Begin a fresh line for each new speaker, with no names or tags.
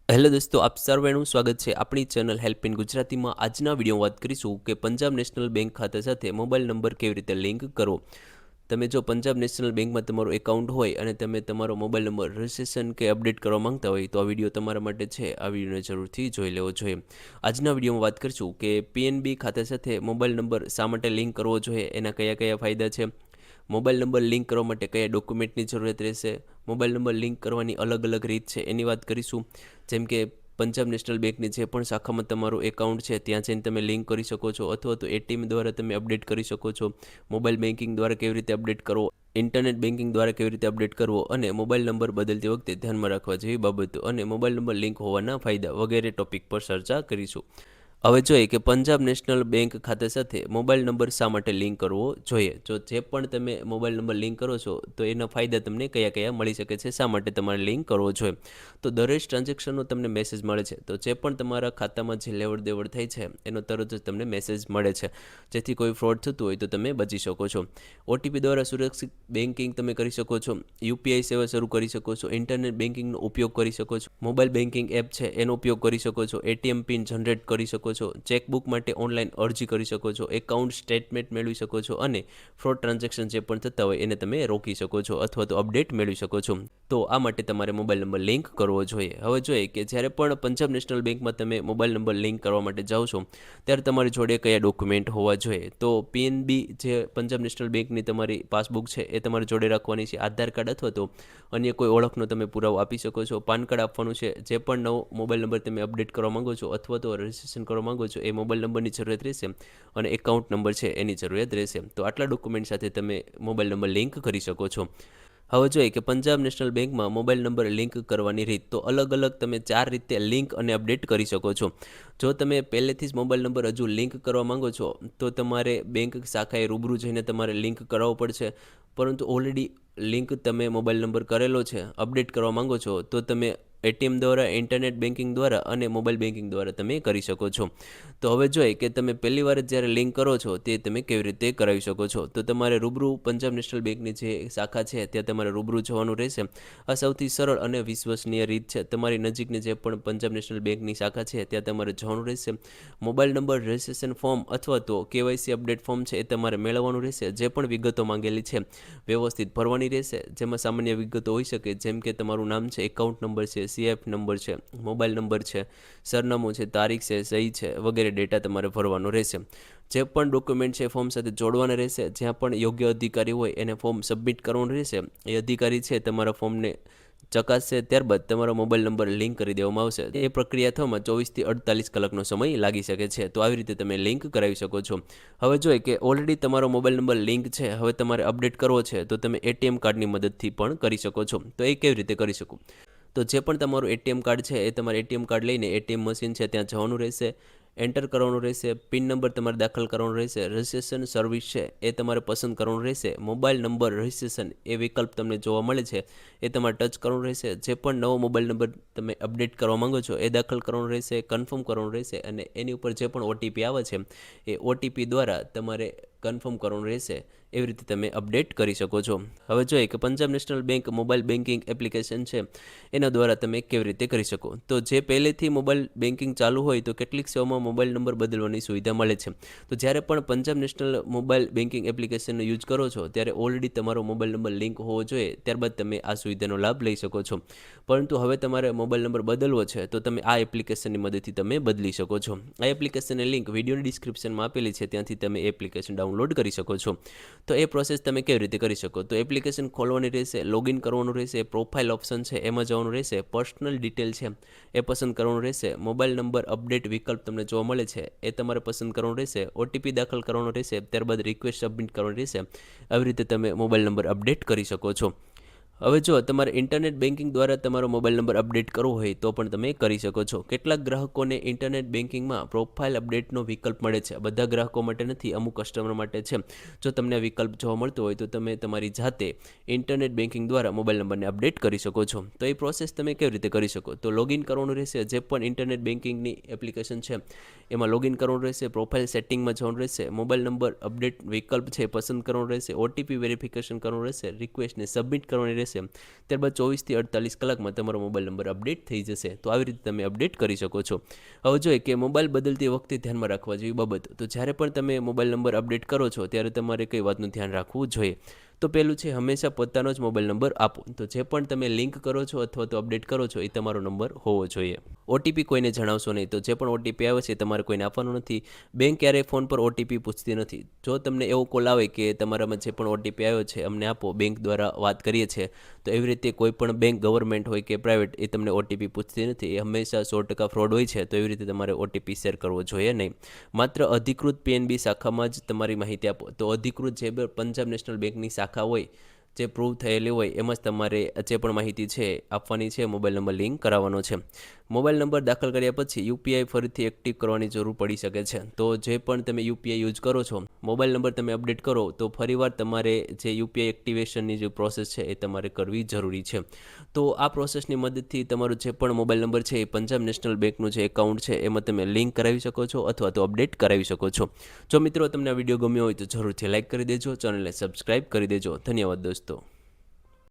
Hello દોસ્તો, આપ સર્વેનું સ્વાગત છે આપણી ચેનલ હેલ્પ ઇન ગુજરાતીમાં. આજના વિડીયો વાત કરીશું કે પંજાબ નેશનલ બેંક ખાતા સાથે મોબાઈલ નંબર કેવી રીતે લિંક કરવો. તમે જો પંજાબ નેશનલ બેંકમાં તમારું એકાઉન્ટ હોય અને તમે તમારો મોબાઈલ નંબર રજિસ્ટ્રેશન કે અપડેટ કરવા માંગતા હોય તો આ વિડીયો તમારા માટે છે. આ વિડીયોને જરૂરથી જોઈ લેવો જોઈએ. આજના વિડીયોમાં વાત કરીશું કે પીએનબી ખાતા સાથે મોબાઈલ નંબર શા માટે લિંક કરવો જોઈએ, એના કયા કયા ફાયદા છે, મોબાઈલ નંબર લિંક કરવા માટે કયા ડોક્યુમેન્ટની જરૂરત રહેશે, મોબાઈલ નંબર લિંક કરવાની અલગ અલગ રીત છે એની વાત કરીશું. જેમ કે પંજાબ નેશનલ બેંકની જે પણ શાખામાં તમારું એકાઉન્ટ છે ત્યાં જઈને તમે લિંક કરી શકો છો, અથવા તો એટીએમ દ્વારા તમે અપડેટ કરી શકો છો. મોબાઈલ બેન્કિંગ દ્વારા કેવી રીતે અપડેટ કરવો, ઇન્ટરનેટ બેન્કિંગ દ્વારા કેવી રીતે અપડેટ કરવો, અને મોબાઈલ નંબર બદલતી વખતે ધ્યાનમાં રાખવા જેવી બાબતો અને મોબાઈલ નંબર લિંક હોવાના ફાયદા વગેરે ટોપિક પર ચર્ચા કરીશું. હવે જોઈએ કે પંજાબ નેશનલ બેંક ખાતા સાથે મોબાઈલ નંબર શા માટે લિંક કરવો જોઈએ. જે પણ તમે મોબાઈલ નંબર લિંક કરો છો તો એના ફાયદા તમને કયા કયા મળી શકે છે, શા માટે તમારે લિંક કરવો જોઈએ. તો દરેક ટ્રાન્ઝેક્શનનો તમને મેસેજ મળે છે. તો જે પણ તમારા ખાતામાં જે લેવડ દેવડ થઈ છે એનો તરત જ તમને મેસેજ મળે છે, જેથી કોઈ ફ્રોડ થતું હોય તો તમે બચી શકો છો. ઓટીપી દ્વારા સુરક્ષિત બેન્કિંગ તમે કરી શકો છો, યુપીઆઈ સેવા શરૂ કરી શકો છો, ઇન્ટરનેટ બેન્કિંગનો ઉપયોગ કરી શકો છો, મોબાઈલ બેન્કિંગ એપ છે એનો ઉપયોગ કરી શકો છો, એટીએમ પિન જનરેટ કરી શકો છો, ચેકબુક માટે ઓનલાઈન અરજી કરી શકો છો, એકાઉન્ટ સ્ટેટમેન્ટ મેળવી શકો છો, અને ફ્રોડ ટ્રાન્ઝેક્શન જે પણ થતા હોય એને તમે રોકી શકો છો અથવા તો અપડેટ મેળવી શકો છો. તો આ માટે તમારે મોબાઈલ નંબર લિંક કરવો જોઈએ. હવે જોઈએ કે જ્યારે પણ પંજાબ નેશનલ બેંકમાં તમે મોબાઈલ નંબર લિંક કરવા માટે જાઓ છો ત્યારે તમારી જોડે કયા ડોક્યુમેન્ટ હોવા જોઈએ. તો પીએનબી જે પંજાબ નેશનલ બેંકની તમારી પાસબુક છે એ તમારે જોડે રાખવાની છે. આધાર કાર્ડ અથવા તો અન્ય કોઈ ઓળખનો તમે પુરાવો આપી શકો છો. પાન કાર્ડ આપવાનું છે. જે પણ નવો મોબાઈલ નંબર તમે અપડેટ કરવા માંગો છો અથવા તો રજિસ્ટ્રેશન કરવા માંગો છો એ મોબાઈલ નંબરની જરૂરિયાત રહેશે, અને એકાઉન્ટ નંબર છે એની જરૂરિયાત રહેશે. તો આટલા ડોક્યુમેન્ટ સાથે તમે મોબાઈલ નંબર લિંક કરી શકો છો. હવે જોઈએ કે પંજાબ નેશનલ બેંકમાં મોબાઈલ નંબર લિંક કરવાની રીત. તો અલગ અલગ તમે 4 રીતે લિંક અને અપડેટ કરી શકો છો. જો તમે પહેલેથી જ મોબાઈલ નંબર હજુ લિંક કરવા માંગો છો તો તમારે બેંક શાખાએ રૂબરૂ જઈને તમારે લિંક કરાવવો પડશે. પરંતુ ઓલરેડી લિંક તમે મોબાઈલ નંબર કરેલો છે, અપડેટ કરવા માંગો છો તો તમે એટીએમ દ્વારા, ઇન્ટરનેટ બેન્કિંગ દ્વારા અને મોબાઈલ બેન્કિંગ દ્વારા તમે કરી શકો છો. તો હવે જોઈએ કે તમે પહેલી વાર જ્યારે લિંક કરો છો તે તમે કેવી રીતે કરાવી શકો છો. તો તમારે રૂબરૂ પંજાબ નેશનલ બેંકની જે શાખા છે ત્યાં તમારે રૂબરૂ જવાનું રહેશે. આ સૌથી સરળ અને વિશ્વસનીય રીત છે. તમારી નજીકની જે પણ પંજાબ નેશનલ બેંકની શાખા છે ત્યાં તમારે જવાનું રહેશે. મોબાઈલ નંબર રજિસ્ટ્રેશન ફોર્મ અથવા તો કેવાયસી અપડેટ ફોર્મ છે એ તમારે મેળવવાનું રહેશે. જે પણ વિગતો માંગેલી છે વ્યવસ્થિત ભરવાની રહેશે. જેમાં સામાન્ય વિગતો હોઈ શકે જેમ કે તમારું નામ છે, એકાઉન્ટ નંબર છે, સીએફ નંબર છે, મોબાઈલ નંબર છે, સરનામું છે, તારીખ છે, સહી છે વગેરે ડેટા તમારે ભરવાનો રહેશે. જે પણ ડોક્યુમેન્ટ છે ફોર્મ સાથે જોડવાના રહેશે. જ્યાં પણ યોગ્ય અધિકારી હોય એને ફોર્મ સબમિટ કરવાનું રહેશે. એ અધિકારી છે તમારા ફોર્મને ચકાસશે, ત્યારબાદ તમારો મોબાઈલ નંબર લિંક કરી દેવામાં આવશે. એ પ્રક્રિયા થવામાં 24 થી 48 કલાકનો સમય લાગી શકે છે. તો આવી રીતે તમે લિંક કરાવી શકો છો. હવે જોઈએ કે ઓલરેડી તમારો મોબાઈલ નંબર લિંક છે, હવે તમારે અપડેટ કરવો છે તો તમે એટીએમ કાર્ડની મદદથી પણ કરી શકો છો. તો એ કેવી રીતે કરી શકો. તો જે પણ તમારું એટીએમ કાર્ડ છે એ તમારે એટીએમ કાર્ડ લઈને એટીએમ મશીન છે ત્યાં જવાનું રહેશે. એન્ટર કરવાનું રહેશે. પિન નંબર તમારે દાખલ કરવાનો રહેશે. રજિસ્ટ્રેશન સર્વિસ છે એ તમારે પસંદ કરવાનું રહેશે. મોબાઈલ નંબર રજિસ્ટ્રેશન એ વિકલ્પ તમને જોવા મળે છે એ તમારે ટચ કરવાનું રહેશે. જે પણ નવો મોબાઈલ નંબર તમે અપડેટ કરવા માંગો છો એ દાખલ કરવાનું રહેશે, કન્ફર્મ કરવાનું રહેશે, અને એની ઉપર જે પણ ઓટીપી આવે છે એ ઓટીપી દ્વારા તમારે કન્ફર્મ કરવાનું રહેશે. એવી રીતે તમે અપડેટ કરી શકો છો. હવે જોઈએ કે Punjab national bank mobile banking application છે એના દ્વારા તમે કેવી રીતે કરી શકો. તો જે પહેલેથી મોબાઈલ બેન્કિંગ ચાલુ હોય તો કેટલીક સેવામાં મોબાઈલ નંબર બદલવાની સુવિધા મળે છે. તો જ્યારે પણ પંજાબ નેશનલ મોબાઈલ બેન્કિંગ એપ્લિકેશનનો યુઝ કરો છો ત્યારે ઓલરેડી તમારો મોબાઈલ નંબર લિંક હોવો જોઈએ, ત્યારબાદ તમે આ સુવિધાનો લાભ લઈ શકો છો. પરંતુ હવે તમારે મોબાઈલ નંબર બદલવો છે તો તમે આ એપ્લિકેશનની મદદથી તમે બદલી શકો છો. આ એપ્લિકેશનની લિંક વિડીયોની ડિસ્ક્રિપ્શનમાં આપેલી છે, ત્યાંથી તમે એપ્લિકેશન ડાઉનલોડ કરી શકો છો. તો એ પ્રોસેસ તમે કેવી રીતે કરી શકો. તો એપ્લિકેશન ખોલવાની રહેશે, લોગિન કરવાનું રહેશે, પ્રોફાઇલ ઓપ્શન છે એમાં જવાનું રહેશે, પર્સનલ ડિટેલ છે એ પસંદ કરવાનું રહેશે, મોબાઈલ નંબર અપડેટ વિકલ્પ તમને જોવા મળે છે એ તમારે પસંદ કરવાનું રહેશે, ઓટીપી દાખલ કરવાનો રહેશે, ત્યારબાદ રિક્વેસ્ટ સબમિટ કરવાની રહેશે. આવી રીતે તમે મોબાઈલ નંબર અપડેટ કરી શકો છો. હવે જો તમારે ઇન્ટરનેટ બેન્કિંગ દ્વારા તમારો મોબાઈલ નંબર અપડેટ કરવો હોય તો પણ તમે કરી શકો છો. કેટલાક ગ્રાહકોને ઇન્ટરનેટ બેન્કિંગમાં પ્રોફાઇલ અપડેટનો વિકલ્પ મળે છે. બધા ગ્રાહકો માટે નથી, અમુક કસ્ટમર માટે છે. જો તમને વિકલ્પ જોવા મળતો હોય તો તમે તમારી જાતે ઇન્ટરનેટ બેન્કિંગ દ્વારા મોબાઈલ નંબરને અપડેટ કરી શકો છો. તો એ પ્રોસેસ તમે કેવી રીતે કરી શકો. તો લોગિન કરવાનું રહેશે. જે પણ ઇન્ટરનેટ બેન્કિંગની એપ્લિકેશન છે એમાં લોગિન કરવાનું રહેશે, પ્રોફાઇલ સેટિંગમાં જવાનું રહેશે, મોબાઈલ નંબર અપડેટ વિકલ્પ છે પસંદ કરવાનું રહેશે, ઓટીપી વેરિફિકેશન કરવાનું રહેશે, રિક્વેસ્ટને સબમિટ કરવાની રહેશે. રહેશે. ત્યારબાદ 24થી 48 કલાકમાં તમારો મોબાઈલ નંબર અપડેટ થઈ જશે. તો આવી રીતે તમે અપડેટ કરી શકો છો. હવે જોઈએ કે મોબાઈલ બદલતી વખતે ધ્યાનમાં રાખવા જેવી બાબત. તો જ્યારે પણ તમે મોબાઈલ નંબર અપડેટ કરો છો ત્યારે તમારે કઈ વાતનું ધ્યાન રાખવું જોઈએ. તો પહેલું છે, હંમેશા પોતાનો જ મોબાઈલ નંબર આપો. તો જે પણ તમે લિંક કરો છો અથવા તો અપડેટ કરો છો એ તમારો નંબર હોવો જોઈએ. ઓટીપી કોઈને જણાવશો નહીં. તો જે પણ ઓટીપી આવે છે તમારે કોઈને આપવાનો નથી. બેંક ક્યારેય ફોન પર ઓટીપી પૂછતી નથી. જો તમને એવો કોલ આવે કે તમારામાં જે પણ ઓટીપી આવ્યો છે અમને આપો, બેંક દ્વારા વાત કરીએ છીએ, તો એવી રીતે કોઈ પણ બેંક, ગવર્મેન્ટ હોય કે પ્રાઇવેટ, એ તમને ઓટીપી પૂછતી નથી. એ હંમેશા 100% ફ્રોડ હોય છે. તો એવી રીતે તમારે ઓટીપી શેર કરવો જોઈએ નહીં. માત્ર અધિકૃત પીએનબી શાખામાં જ તમારી માહિતી આપો. તો અધિકૃત જે પંજાબ નેશનલ બેંકની શાખા હોય, જે પ્રૂવ થયેલી હોય, એમાં જ તમારે જે પણ માહિતી છે આપવાની છે, મોબાઈલ નંબર લિંક કરાવવાનો છે. મોબાઈલ નંબર દાખલ કર્યા પછી યુપીઆઈ ફરીથી એક્ટિવ કરવાની જરૂર પડી શકે છે. તો જે પણ તમે યુપીઆઈ યુઝ કરો છો, મોબાઈલ નંબર તમે અપડેટ કરો તો ફરીવાર તમારે જે યુપીઆઈ એક્ટિવેશનની જે પ્રોસેસ છે એ તમારે કરવી જરૂરી છે. તો આ પ્રોસેસની મદદથી તમારો જે પણ મોબાઈલ નંબર છે એ પંજાબ નેશનલ બેંકનું જે એકાઉન્ટ છે એમાં તમે લિંક કરાવી શકો છો અથવા તો અપડેટ કરાવી શકો છો. જો મિત્રો તમને આ વિડીયો ગમ્યો હોય તો જરૂરથી લાઇક કરી દેજો, ચેનલને સબસ્ક્રાઇબ કરી દેજો. ધન્યવાદ દોસ્તો.